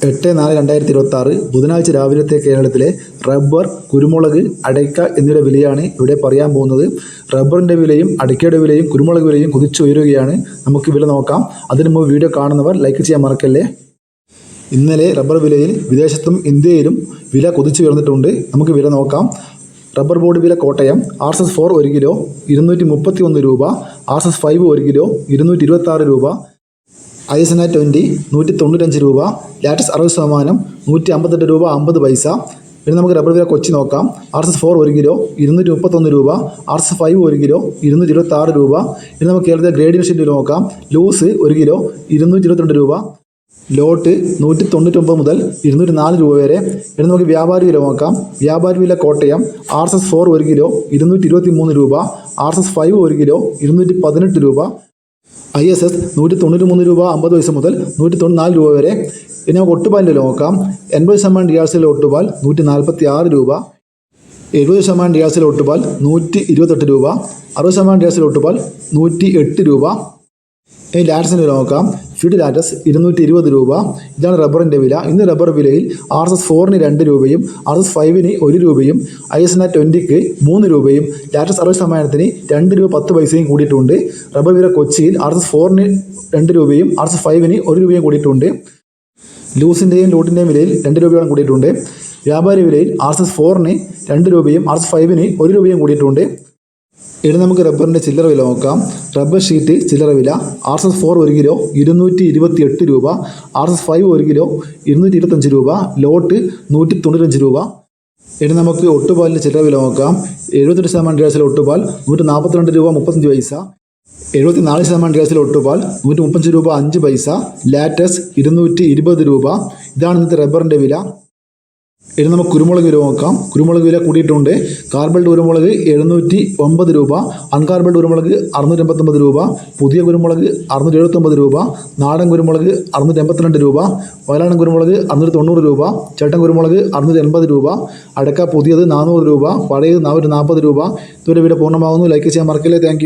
8/4/2026 ബുധനാഴ്ച രാവിലത്തെ കേരളത്തിലെ റബ്ബർ, കുരുമുളക്, അടയ്ക്ക എന്നിവയുടെ വിലയാണ് ഇവിടെ പറയാൻ പോകുന്നത്. റബ്ബറിൻ്റെ വിലയും അടയ്ക്കയുടെ വിലയും കുരുമുളക് വിലയും കുതിച്ചുയരുകയാണ്. നമുക്ക് വില നോക്കാം. അതിനു മുമ്പ് വീഡിയോ കാണുന്നവർ ലൈക്ക് ചെയ്യാൻ മറക്കല്ലേ. ഇന്നലെ റബ്ബർ വിലയിൽ വിദേശത്തും ഇന്ത്യയിലും വില കുതിച്ചുയർന്നിട്ടുണ്ട്. നമുക്ക് വില നോക്കാം. റബ്ബർ ബോർഡ് വില കോട്ടയം RSS-4 1 കിലോ 231 രൂപ, RSS-5 1 കിലോ 226 രൂപ, ISNA20 195 രൂപ, ലാറ്റസ് 60% 158 രൂപ 50 പൈസ. ഇനി നമുക്ക് റബ്ബർ വില കൊച്ചി നോക്കാം. RSS-4 1 കിലോ 231 രൂപ, RSS-5 1 കിലോ 226 രൂപ. ഇനി നമുക്ക് കേരളത്തിലെ ഗ്രേഡിയൻ ഷീറ്റ് നോക്കാം. ലൂസ് 1 കിലോ 222 രൂപ, ലോട്ട് 199 മുതൽ 204 രൂപ വരെ. ഇനി നമുക്ക് വ്യാപാരി വില നോക്കാം. വ്യാപാരി വില കോട്ടയം RSS-4 1 കിലോ 223 രൂപ, RSS-5 1 കിലോ 218 രൂപ, ISS 193 രൂപ 50 പൈസ മുതൽ 194 രൂപ വരെ. ഇനി നമുക്ക് ഒട്ടുപാലിൻ്റെ വില നോക്കാം. 80% ഡിയാസിലെ ഒട്ടുപാൽ 146 രൂപ, 70% ഡിയാസിലെ ഒട്ടുപാൽ 128 രൂപ, 60% ഡിയാസിലെ ഒട്ടുപാൽ 108 രൂപ. ഇനി ലാറ്റസിൻ്റെ വില നോക്കാം. ഫീഡ് ലാറ്റസ് 220 രൂപ. ഇതാണ് റബ്ബറിൻ്റെ വില. ഇന്ന് റബ്ബർ വിലയിൽ RSS-4 2 രൂപയും, RSS-5 1 രൂപയും, ISNA20 3 രൂപയും, ലാറ്റസ് 60% 2 രൂപ 10 പൈസയും കൂടിയിട്ടുണ്ട്. റബ്ബർ വില കൊച്ചിയിൽ RSS-4 2 രൂപയും, RSS-5 1 രൂപയും കൂടിയിട്ടുണ്ട്. ലൂസിൻ്റെയും ലോട്ടിൻ്റെയും വിലയിൽ 2 രൂപയോളം കൂടിയിട്ടുണ്ട്. വ്യാപാരി വിലയിൽ RSS-4 2 രൂപയും, RSS-5 1 രൂപയും കൂടിയിട്ടുണ്ട്. ഇനി നമുക്ക് റബ്ബറിൻ്റെ ചില്ലറ വില നോക്കാം. റബ്ബർ ഷീറ്റ് ചില്ലറ വില RSS-4 1 കിലോ 228 രൂപ, RSS-5 1 കിലോ 225 രൂപ, ലോട്ട് 195 രൂപ. ഇനി നമുക്ക് ഒട്ടുപാലിൻ്റെ ചില്ലറ വില നോക്കാം. 78% ഡിയാസിലെ ഒട്ടുപാൽ 142 രൂപ 35 പൈസ, 74% ഡിയാസിലെ ഒട്ടുപാൽ 135 രൂപ 5 പൈസ, ലാറ്റസ് 220 രൂപ. ഇതാണ് ഇന്നത്തെ റബ്ബറിൻ്റെ വില. ഇനി നമുക്ക് കുരുമുളക് വില നോക്കാം. കുരുമുളക് വില കൂടിയിട്ടുണ്ട്. കാർബൈഡ് കുരുമുളക് 709 രൂപ, അൺകാർബൈഡ് കുരുമുളക് 689 രൂപ, പുതിയ കുരുമുളക് 679 രൂപ, നാടൻ കുരുമുളക് 682 രൂപ, വയലാടൻ കുരുമുളക് 690 രൂപ, ചേട്ടൻ കുരുമുളക് 680 രൂപ, അടക്ക പുതിയത് 400 രൂപ, പഴയത് 440 രൂപ. ഇതുവരെ വില പൂർണ്ണമാകുന്നു. ലൈക്ക് ചെയ്യാൻ മറക്കല്ലേ. താങ്ക്